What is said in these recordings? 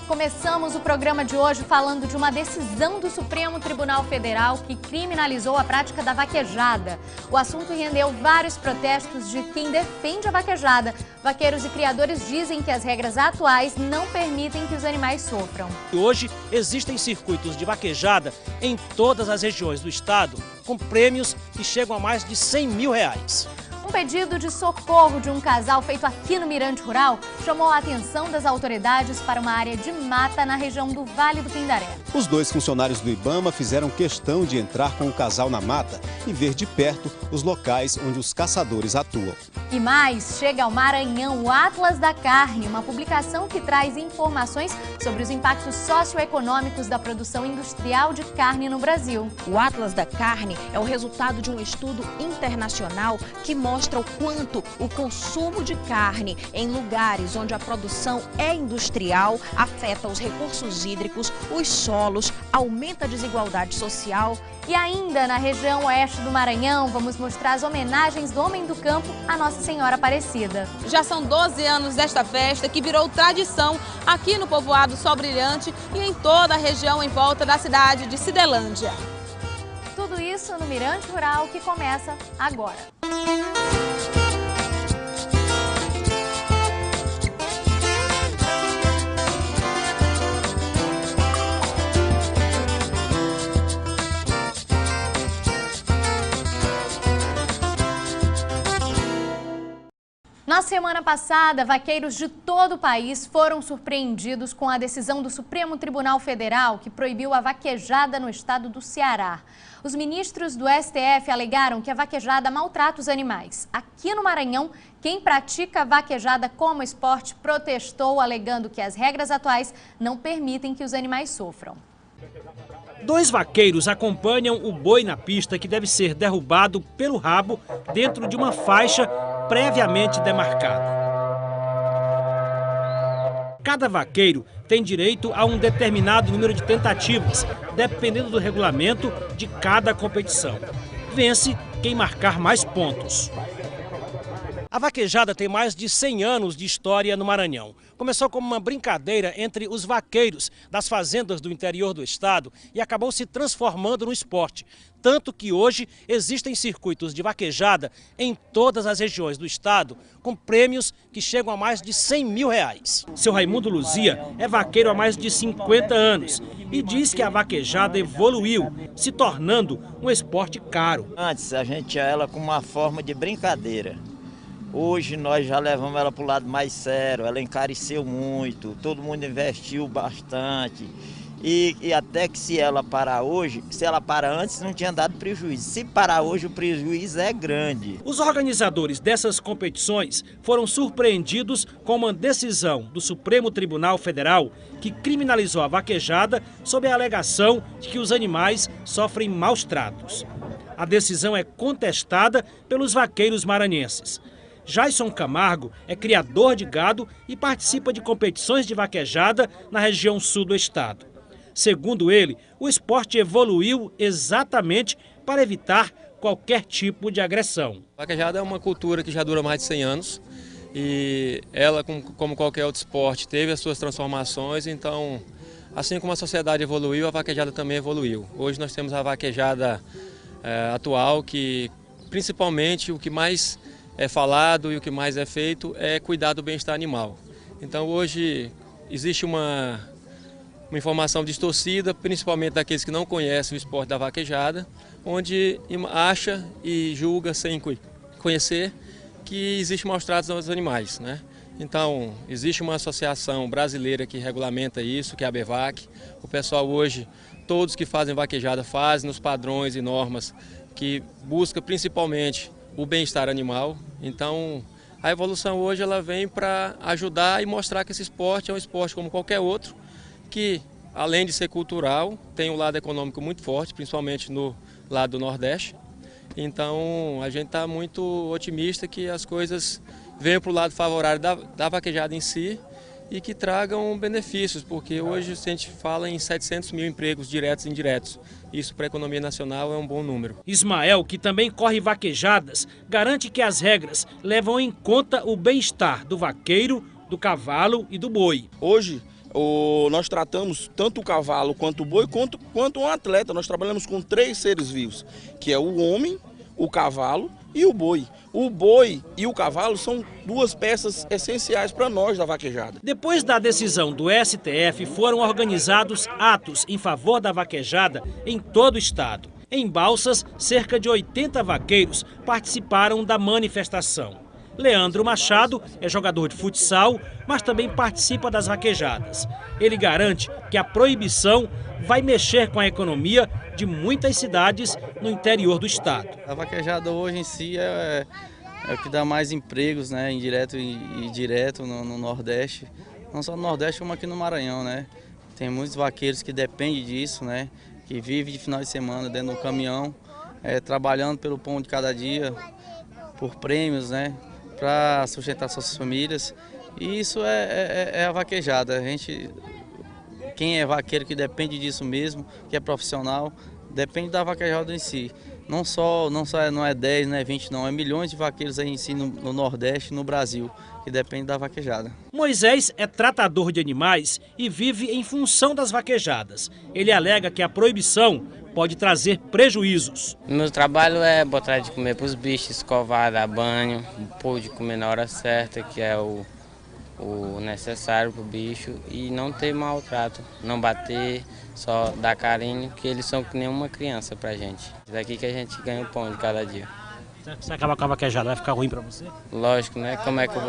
Começamos o programa de hoje falando de uma decisão do Supremo Tribunal Federal que criminalizou a prática da vaquejada. O assunto rendeu vários protestos de quem defende a vaquejada. Vaqueiros e criadores dizem que as regras atuais não permitem que os animais sofram. Hoje existem circuitos de vaquejada em todas as regiões do estado, com prêmios que chegam a mais de R$100 mil. Um pedido de socorro de um casal feito aqui no Mirante Rural chamou a atenção das autoridades para uma área de mata na região do Vale do Pindaré. Os dois funcionários do IBAMA fizeram questão de entrar com o casal na mata e ver de perto os locais onde os caçadores atuam. E mais, chega ao Maranhão o Atlas da Carne, uma publicação que traz informações sobre os impactos socioeconômicos da produção industrial de carne no Brasil. O Atlas da Carne é o resultado de um estudo internacional que mostra o quanto o consumo de carne em lugares onde a produção é industrial afeta os recursos hídricos, os solos, aumenta a desigualdade social. E ainda na região oeste do Maranhão, vamos mostrar as homenagens do homem do campo à Nossa Senhora Aparecida. Já são 12 anos desta festa que virou tradição aqui no povoado Sol Brilhante e em toda a região em volta da cidade de Cidelândia. Tudo isso no Mirante Rural que começa agora. Na semana passada, vaqueiros de todo o país foram surpreendidos com a decisão do Supremo Tribunal Federal que proibiu a vaquejada no estado do Ceará. Os ministros do STF alegaram que a vaquejada maltrata os animais. Aqui no Maranhão, quem pratica a vaquejada como esporte protestou, alegando que as regras atuais não permitem que os animais sofram. Dois vaqueiros acompanham o boi na pista que deve ser derrubado pelo rabo dentro de uma faixa previamente demarcada. Cada vaqueiro tem direito a um determinado número de tentativas, dependendo do regulamento de cada competição. Vence quem marcar mais pontos. A vaquejada tem mais de 100 anos de história no Maranhão. Começou como uma brincadeira entre os vaqueiros das fazendas do interior do estado e acabou se transformando no esporte. Tanto que hoje existem circuitos de vaquejada em todas as regiões do estado, com prêmios que chegam a mais de R$100 mil. Seu Raimundo Luzia é vaqueiro há mais de 50 anos e diz que a vaquejada evoluiu, se tornando um esporte caro. Antes a gente tinha ela como uma forma de brincadeira. Hoje nós já levamos ela para o lado mais sério, ela encareceu muito, todo mundo investiu bastante. E até que se ela parar hoje, se ela parar antes não tinha dado prejuízo. Se parar hoje o prejuízo é grande. Os organizadores dessas competições foram surpreendidos com uma decisão do Supremo Tribunal Federal que criminalizou a vaquejada sob a alegação de que os animais sofrem maus tratos. A decisão é contestada pelos vaqueiros maranhenses. Jason Camargo é criador de gado e participa de competições de vaquejada na região sul do estado. Segundo ele, o esporte evoluiu exatamente para evitar qualquer tipo de agressão. A vaquejada é uma cultura que já dura mais de 100 anos e ela, como qualquer outro esporte, teve as suas transformações, então, assim como a sociedade evoluiu, a vaquejada também evoluiu. Hoje nós temos a vaquejada atual que, principalmente, o que mais é falado e o que mais é feito é cuidar do bem-estar animal. Então hoje existe uma informação distorcida, principalmente daqueles que não conhecem o esporte da vaquejada, onde acha e julga sem conhecer que existe maus tratos aos animais, né? Então existe uma associação brasileira que regulamenta isso, que é a ABVAC. O pessoal hoje, todos que fazem vaquejada fazem nos padrões e normas que busca principalmente o bem-estar animal. Então, a evolução hoje ela vem para ajudar e mostrar que esse esporte é um esporte como qualquer outro, que além de ser cultural, tem um lado econômico muito forte, principalmente no lado do Nordeste. Então, a gente está muito otimista que as coisas venham para o lado favorável da vaquejada em si e que tragam benefícios, porque hoje a gente fala em 700 mil empregos diretos e indiretos. Isso para a economia nacional é um bom número. Ismael, que também corre vaquejadas, garante que as regras levam em conta o bem-estar do vaqueiro, do cavalo e do boi. Hoje, Nós tratamos tanto o cavalo quanto o boi, quanto um atleta. Nós trabalhamos com 3 seres vivos, que é o homem, o cavalo e o boi. O boi e o cavalo são 2 peças essenciais para nós da vaquejada. Depois da decisão do STF, foram organizados atos em favor da vaquejada em todo o estado. Em Balsas, cerca de 80 vaqueiros participaram da manifestação. Leandro Machado é jogador de futsal, mas também participa das vaquejadas. Ele garante que a proibição vai mexer com a economia de muitas cidades no interior do estado. A vaquejada hoje em si é o que dá mais empregos, né, indireto e direto no Nordeste. Não só no Nordeste, como aqui no Maranhão, né? Tem muitos vaqueiros que dependem disso, né? Que vivem de final de semana dentro do caminhão, trabalhando pelo pão de cada dia, por prêmios, né? Para sustentar suas famílias. E isso é a vaquejada. Quem é vaqueiro que depende disso mesmo, que é profissional, depende da vaquejada em si. Não é 10, não é 20, não. É milhões de vaqueiros aí em si no Nordeste, no Brasil, que dependem da vaquejada. Moisés é tratador de animais e vive em função das vaquejadas. Ele alega que a proibição pode trazer prejuízos. Meu trabalho é botar de comer para os bichos, escovar, dar banho, pôr de comer na hora certa, que é o necessário para o bicho, e não ter maltrato, não bater, só dar carinho, que eles são que nem uma criança pra gente. É daqui que a gente ganha o pão de cada dia. Você acabar com a vaquejada, vai ficar ruim para você? Lógico, né? Como é que eu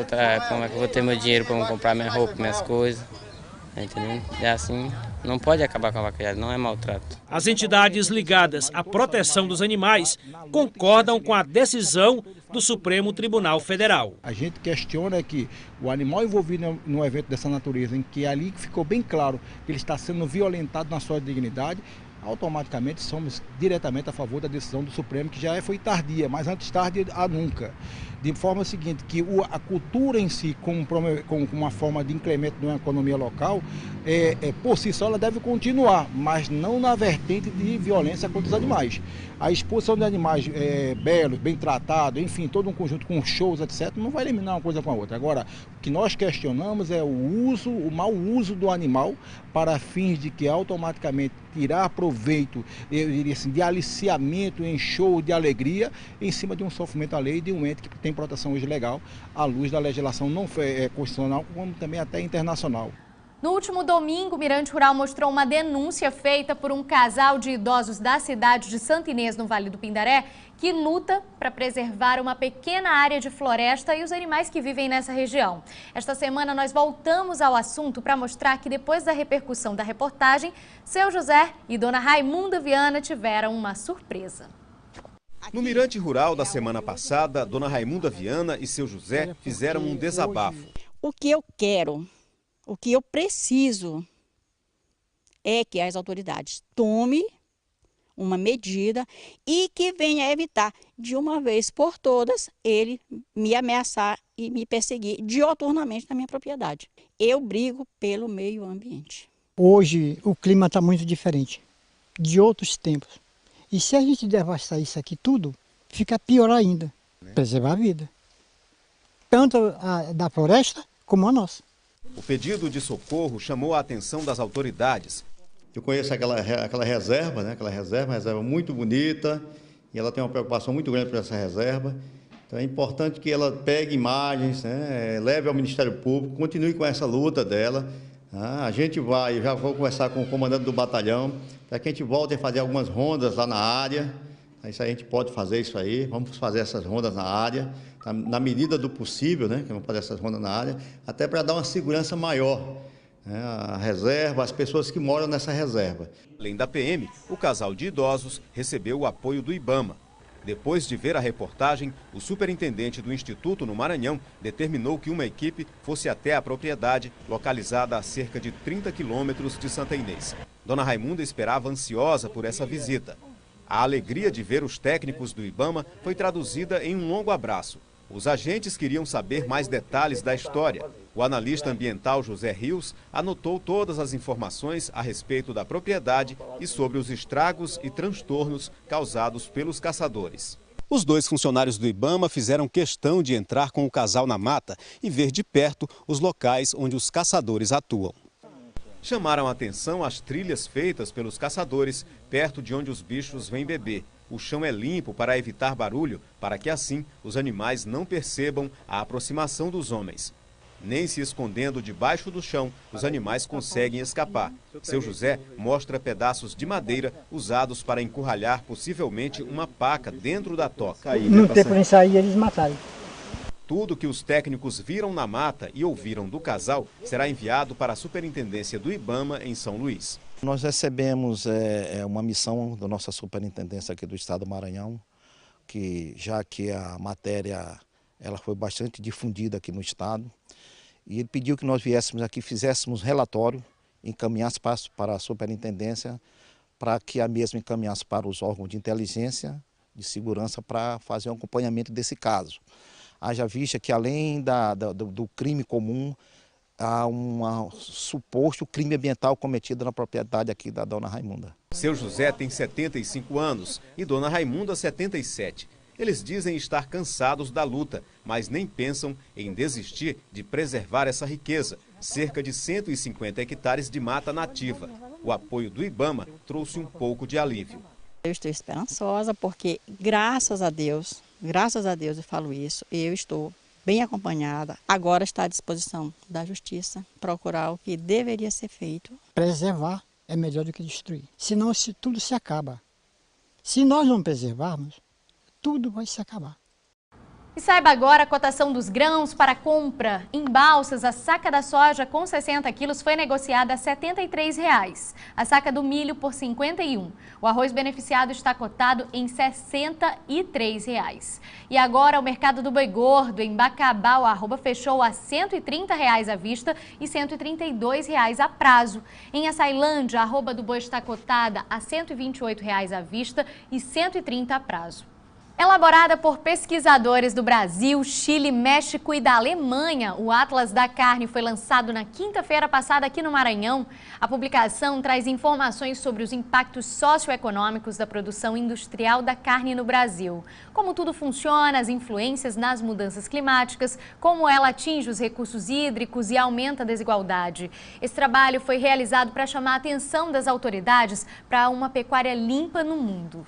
vou ter meu dinheiro para comprar minha roupa, minhas coisas? Tá entendendo? E assim, não pode acabar com a vaquejada, não é maltrato. As entidades ligadas à proteção dos animais concordam com a decisão do Supremo Tribunal Federal. A gente questiona que o animal envolvido num evento dessa natureza, em que ali ficou bem claro que ele está sendo violentado na sua dignidade, automaticamente somos diretamente a favor da decisão do Supremo, que já foi tardia, mas antes tarde a nunca. De forma seguinte, que a cultura em si, com uma forma de incremento de uma economia local, por si só ela deve continuar, mas não na vertente de violência contra os animais. A exposição de animais belos, bem tratados, enfim, todo um conjunto com shows, etc., não vai eliminar uma coisa com a outra. Agora, o que nós questionamos é o mau uso do animal para fins de que automaticamente tirar proveito, eu diria assim, de aliciamento em show de alegria em cima de um sofrimento alheio e de um ente que tem proteção hoje legal à luz da legislação não constitucional, como também até internacional. No último domingo, o Mirante Rural mostrou uma denúncia feita por um casal de idosos da cidade de Santa Inês, no Vale do Pindaré, que luta para preservar uma pequena área de floresta e os animais que vivem nessa região. Esta semana nós voltamos ao assunto para mostrar que depois da repercussão da reportagem, Seu José e Dona Raimunda Viana tiveram uma surpresa. No Mirante Rural da semana passada, Dona Raimunda Viana e Seu José fizeram um desabafo. O que eu quero, o que eu preciso é que as autoridades tomem uma medida e que venha evitar, de uma vez por todas, ele me ameaçar e me perseguir dioturnamente na minha propriedade. Eu brigo pelo meio ambiente. Hoje o clima está muito diferente de outros tempos. E se a gente devastar isso aqui tudo, fica pior ainda. Preservar a vida. Tanto a da floresta como a nossa. O pedido de socorro chamou a atenção das autoridades. Eu conheço aquela reserva, né? Uma reserva muito bonita, e ela tem uma preocupação muito grande por essa reserva. Então é importante que ela pegue imagens, né? Leve ao Ministério Público, continue com essa luta dela. A gente já vou conversar com o comandante do batalhão, para que a gente volte a fazer algumas rondas lá na área. Isso aí a gente pode fazer isso aí, vamos fazer essas rondas na área, na medida do possível, né? Que vamos fazer essas rondas na área, até para dar uma segurança maior, né? A reserva, as pessoas que moram nessa reserva. Além da PM, o casal de idosos recebeu o apoio do IBAMA. Depois de ver a reportagem, o superintendente do Instituto no Maranhão determinou que uma equipe fosse até a propriedade, localizada a cerca de 30 quilômetros de Santa Inês. Dona Raimunda esperava ansiosa por essa visita. A alegria de ver os técnicos do IBAMA foi traduzida em um longo abraço. Os agentes queriam saber mais detalhes da história. O analista ambiental José Rios anotou todas as informações a respeito da propriedade e sobre os estragos e transtornos causados pelos caçadores. Os 2 funcionários do IBAMA fizeram questão de entrar com o casal na mata e ver de perto os locais onde os caçadores atuam. Chamaram a atenção as trilhas feitas pelos caçadores perto de onde os bichos vêm beber. O chão é limpo para evitar barulho, para que assim os animais não percebam a aproximação dos homens. Nem se escondendo debaixo do chão, os animais conseguem escapar. Seu José mostra pedaços de madeira usados para encurralhar possivelmente uma paca dentro da toca. No tempo de sair, eles mataram. Tudo que os técnicos viram na mata e ouviram do casal será enviado para a Superintendência do IBAMA em São Luís. Nós recebemos uma missão da nossa superintendência aqui do estado do Maranhão, que já que a matéria ela foi bastante difundida aqui no estado, e ele pediu que nós viéssemos aqui, fizéssemos relatório, encaminhasse para a superintendência, para que a mesma encaminhasse para os órgãos de inteligência, de segurança, para fazer um acompanhamento desse caso. Haja vista que além do crime comum, há um suposto crime ambiental cometido na propriedade aqui da dona Raimunda. Seu José tem 75 anos e dona Raimunda 77. Eles dizem estar cansados da luta, mas nem pensam em desistir de preservar essa riqueza, cerca de 150 hectares de mata nativa. O apoio do IBAMA trouxe um pouco de alívio. Eu estou esperançosa porque, graças a Deus eu falo isso, eu estou bem acompanhada. Agora está à disposição da Justiça procurar o que deveria ser feito. Preservar é melhor do que destruir. Senão tudo se acaba. Se nós não preservarmos, tudo vai se acabar. E saiba agora a cotação dos grãos para compra. Em Balsas, a saca da soja com 60 quilos foi negociada a R$ 73,00. A saca do milho por R$ 51,00. O arroz beneficiado está cotado em R$ 63,00. E agora o mercado do boi gordo em Bacabal, a arroba fechou a R$ 130,00 à vista e R$ 132,00 a prazo. Em Açailândia, a arroba do boi está cotada a R$ 128,00 à vista e R$ 130,00 a prazo. Elaborada por pesquisadores do Brasil, Chile, México e da Alemanha, o Atlas da Carne foi lançado na quinta-feira passada aqui no Maranhão. A publicação traz informações sobre os impactos socioeconômicos da produção industrial da carne no Brasil. Como tudo funciona, as influências nas mudanças climáticas, como ela atinge os recursos hídricos e aumenta a desigualdade. Esse trabalho foi realizado para chamar a atenção das autoridades para uma pecuária limpa no mundo.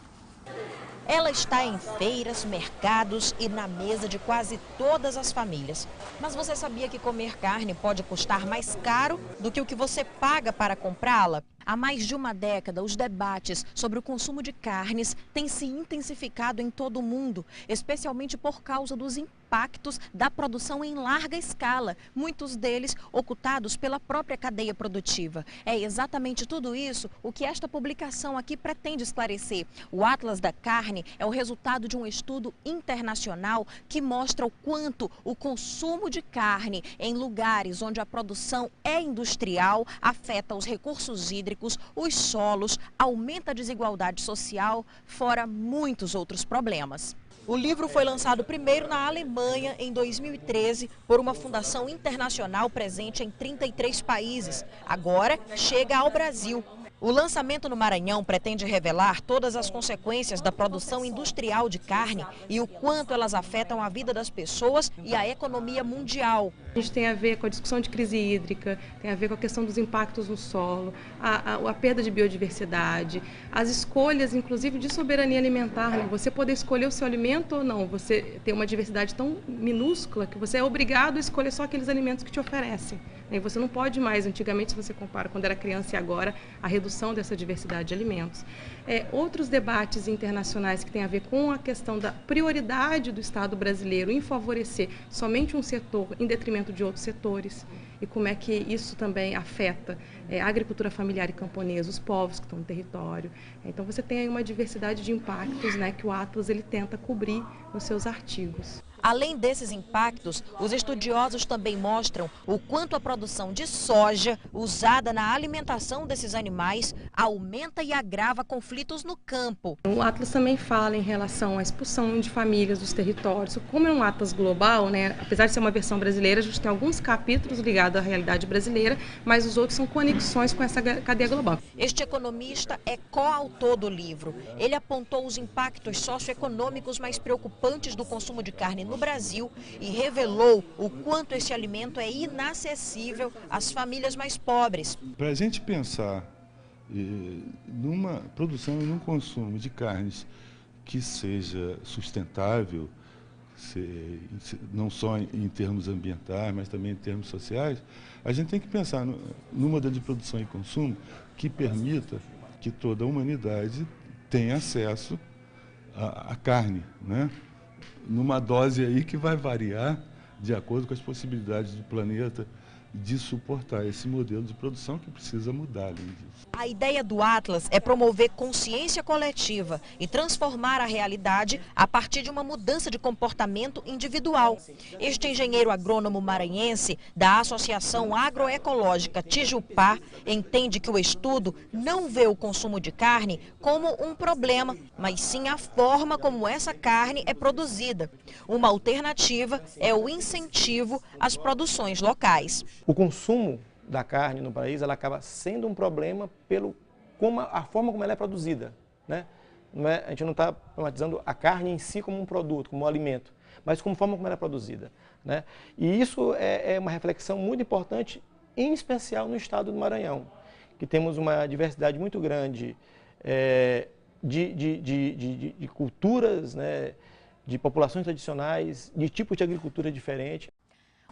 Ela está em feiras, mercados e na mesa de quase todas as famílias. Mas você sabia que comer carne pode custar mais caro do que o que você paga para comprá-la? Há mais de uma década, os debates sobre o consumo de carnes têm se intensificado em todo o mundo, especialmente por causa dos impactos da produção em larga escala, muitos deles ocultados pela própria cadeia produtiva. É exatamente tudo isso o que esta publicação aqui pretende esclarecer. O Atlas da Carne é o resultado de um estudo internacional que mostra o quanto o consumo de carne em lugares onde a produção é industrial afeta os recursos hídricos, os solos, aumenta a desigualdade social, fora muitos outros problemas. O livro foi lançado primeiro na Alemanha em 2013 por uma fundação internacional presente em 33 países. Agora chega ao Brasil. O lançamento no Maranhão pretende revelar todas as consequências da produção industrial de carne e o quanto elas afetam a vida das pessoas e a economia mundial. A gente tem a ver com a discussão de crise hídrica, tem a ver com a questão dos impactos no solo, a perda de biodiversidade, as escolhas, inclusive, de soberania alimentar, né? Você poder escolher o seu alimento ou não, você tem uma diversidade tão minúscula que você é obrigado a escolher só aqueles alimentos que te oferecem. E você não pode mais, antigamente, se você compara quando era criança e agora, a redução dessa diversidade de alimentos. Outros debates internacionais que têm a ver com a questão da prioridade do Estado brasileiro em favorecer somente um setor em detrimento de outros setores e como é que isso também afeta a agricultura familiar e camponesa, os povos que estão no território. Então você tem aí uma diversidade de impactos, né, que o Atlas ele tenta cobrir nos seus artigos. Além desses impactos, os estudiosos também mostram o quanto a produção de soja usada na alimentação desses animais aumenta e agrava conflitos no campo. O Atlas também fala em relação à expulsão de famílias dos territórios. Como é um Atlas global, né, apesar de ser uma versão brasileira, a gente tem alguns capítulos ligados à realidade brasileira, mas os outros são conexões com essa cadeia global. Este economista é coautor do livro. Ele apontou os impactos socioeconômicos mais preocupantes do consumo de carne no Brasil e revelou o quanto esse alimento é inacessível às famílias mais pobres. Para a gente pensar numa produção e num consumo de carnes que seja sustentável, não só em termos ambientais, mas também em termos sociais, a gente tem que pensar num modelo de produção e consumo que permita que toda a humanidade tenha acesso à carne, né? Numa dose aí que vai variar de acordo com as possibilidades do planeta de suportar esse modelo de produção que precisa mudar além disso. A ideia do Atlas é promover consciência coletiva e transformar a realidade a partir de uma mudança de comportamento individual. Este engenheiro agrônomo maranhense da Associação Agroecológica Tijupá entende que o estudo não vê o consumo de carne como um problema, mas sim a forma como essa carne é produzida. Uma alternativa é o incentivo às produções locais. O consumo da carne no país, ela acaba sendo um problema a forma como ela é produzida, né? A gente não está problematizando a carne em si como um produto, como um alimento, mas como forma como ela é produzida, né? E isso é uma reflexão muito importante, em especial no estado do Maranhão, que temos uma diversidade muito grande de culturas, né? De populações tradicionais, de tipos de agricultura diferente.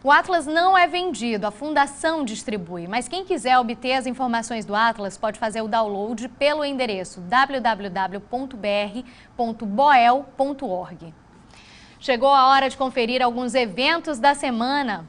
O Atlas não é vendido, a Fundação distribui, mas quem quiser obter as informações do Atlas pode fazer o download pelo endereço www.br.boel.org. Chegou a hora de conferir alguns eventos da semana.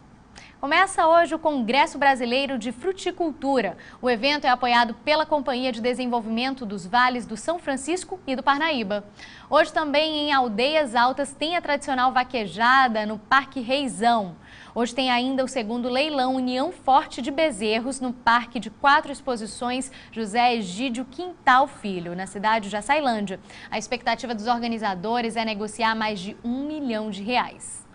Começa hoje o Congresso Brasileiro de Fruticultura. O evento é apoiado pela Companhia de Desenvolvimento dos Vales do São Francisco e do Parnaíba. Hoje também em Aldeias Altas tem a tradicional vaquejada no Parque Reizão. Hoje tem ainda o segundo leilão União Forte de Bezerros no Parque de 4 Exposições José Egídio Quintal Filho, na cidade de Açailândia. A expectativa dos organizadores é negociar mais de R$1 milhão.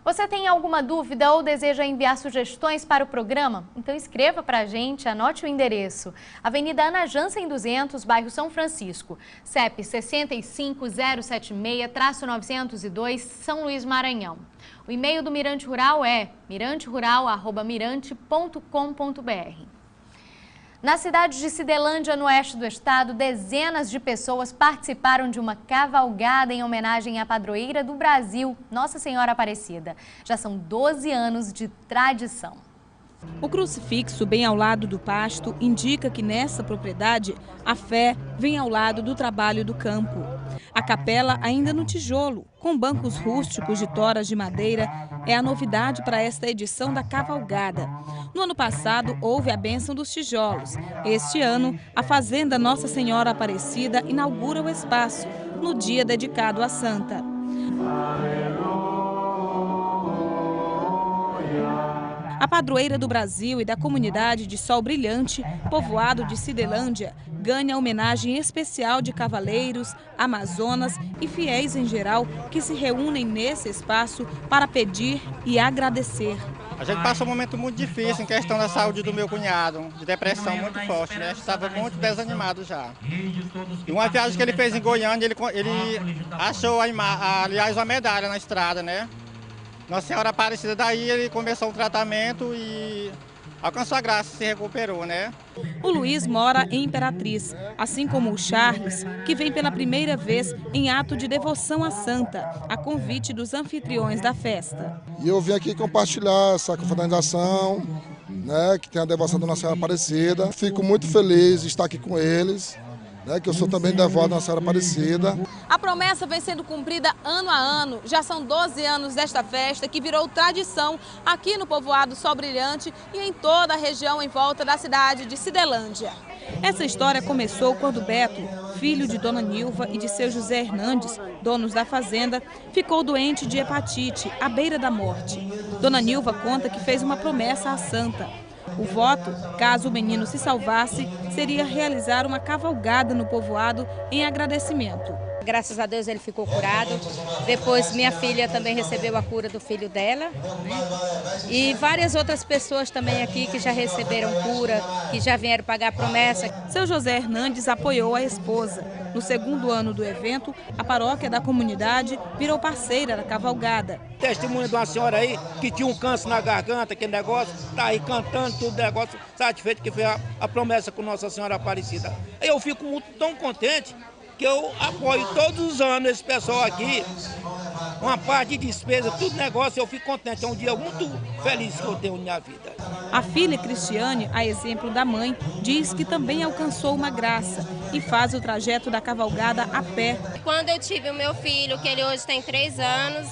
Você tem alguma dúvida ou deseja enviar sugestões para o programa? Então escreva para a gente, anote o endereço. Avenida Ana Jansen 200, bairro São Francisco. CEP 65076-902, São Luís, Maranhão. O e-mail do Mirante Rural é miranterural@mirante.com.br. Na cidade de Cidelândia, no oeste do estado, dezenas de pessoas participaram de uma cavalgada em homenagem à padroeira do Brasil, Nossa Senhora Aparecida. Já são 12 anos de tradição. O crucifixo bem ao lado do pasto indica que nessa propriedade a fé vem ao lado do trabalho do campo. A capela ainda no tijolo, com bancos rústicos de toras de madeira, é a novidade para esta edição da cavalgada. No ano passado houve a bênção dos tijolos. Este ano, a Fazenda Nossa Senhora Aparecida inaugura o espaço, no dia dedicado à santa. A padroeira do Brasil e da comunidade de Sol Brilhante, povoado de Cidelândia, ganha homenagem especial de cavaleiros, amazonas e fiéis em geral que se reúnem nesse espaço para pedir e agradecer. A gente passou um momento muito difícil em questão da saúde do meu cunhado, de depressão muito forte, né? Estava muito desanimado já. E uma viagem que ele fez em Goiânia, ele achou, aliás, uma medalha na estrada, né? Nossa Senhora Aparecida, daí ele começou um tratamento e alcançou a graça e se recuperou, né? O Luiz mora em Imperatriz, assim como o Charles, que vem pela primeira vez em ato de devoção à santa, a convite dos anfitriões da festa. E eu vim aqui compartilhar essa confraternização, né, que tem a devoção da Nossa Senhora Aparecida. Fico muito feliz de estar aqui com eles, que eu sou também devoto da Nossa Senhora Aparecida. A promessa vem sendo cumprida ano a ano. Já são 12 anos desta festa que virou tradição aqui no povoado Sol Brilhante e em toda a região em volta da cidade de Cidelândia. Essa história começou quando Beto, filho de Dona Nilva e de seu José Hernandes, donos da fazenda, ficou doente de hepatite, à beira da morte. Dona Nilva conta que fez uma promessa à santa. O voto, caso o menino se salvasse, seria realizar uma cavalgada no povoado em agradecimento. Graças a Deus ele ficou curado. Depois minha filha também recebeu a cura do filho dela. E várias outras pessoas também aqui que já receberam cura, que já vieram pagar promessa. Seu José Hernandes apoiou a esposa. No segundo ano do evento, a paróquia da comunidade virou parceira da cavalgada. Testemunho de uma senhora aí que tinha um câncer na garganta, aquele negócio, tá aí cantando tudo, negócio, satisfeito que foi a promessa com Nossa Senhora Aparecida. Eu fico tão contente que eu apoio todos os anos esse pessoal aqui, uma parte de despesa, tudo negócio, eu fico contente. É um dia muito feliz que eu tenho na minha vida. A filha Cristiane, a exemplo da mãe, diz que também alcançou uma graça e faz o trajeto da cavalgada a pé. Quando eu tive o meu filho, que ele hoje tem 3 anos,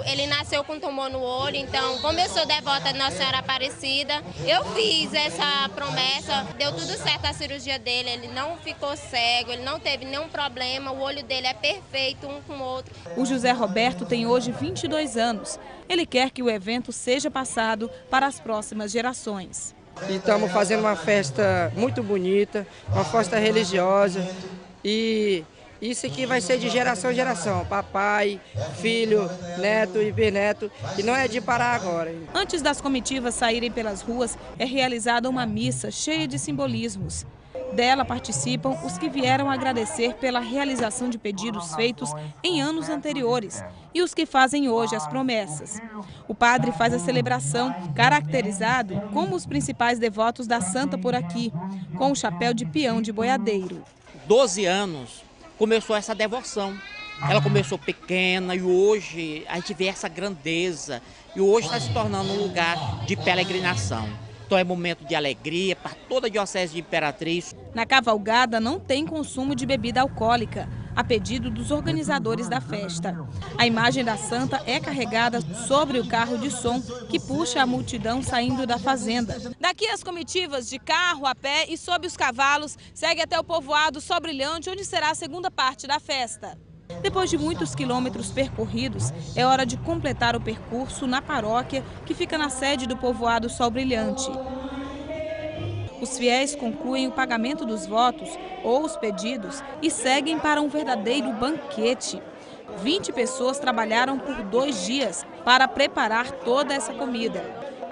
ele nasceu com tumor no olho, então como eu sou devota de Nossa Senhora Aparecida, eu fiz essa promessa, deu tudo certo a cirurgia dele, ele não ficou cego, ele não teve nenhum problema, o olho dele é perfeito um com o outro. O José Roberto tem hoje 22 anos, ele quer que o evento seja passado para as próximas gerações. E estamos fazendo uma festa muito bonita, uma festa religiosa e isso aqui vai ser de geração em geração, papai, filho, neto e bisneto, e não é de parar agora. Antes das comitivas saírem pelas ruas, é realizada uma missa cheia de simbolismos. Dela participam os que vieram agradecer pela realização de pedidos feitos em anos anteriores e os que fazem hoje as promessas. O padre faz a celebração, caracterizado como os principais devotos da santa por aqui, com o chapéu de peão de boiadeiro. 12 anos. Começou essa devoção. Ela começou pequena e hoje a gente vê essa grandeza. E hoje está se tornando um lugar de peregrinação. Então é momento de alegria para toda a Diocese de Imperatriz. Na cavalgada não tem consumo de bebida alcoólica, a pedido dos organizadores da festa. A imagem da santa é carregada sobre o carro de som que puxa a multidão saindo da fazenda. Daqui as comitivas de carro, a pé e sob os cavalos seguem até o povoado Sobrilhante, onde será a segunda parte da festa. Depois de muitos quilômetros percorridos, é hora de completar o percurso na paróquia que fica na sede do povoado Sobrilhante. Os fiéis concluem o pagamento dos votos ou os pedidos e seguem para um verdadeiro banquete. 20 pessoas trabalharam por 2 dias para preparar toda essa comida.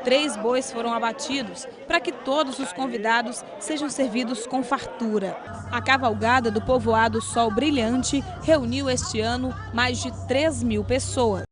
3 bois foram abatidos para que todos os convidados sejam servidos com fartura. A cavalgada do povoado Sol Brilhante reuniu este ano mais de 3.000 pessoas.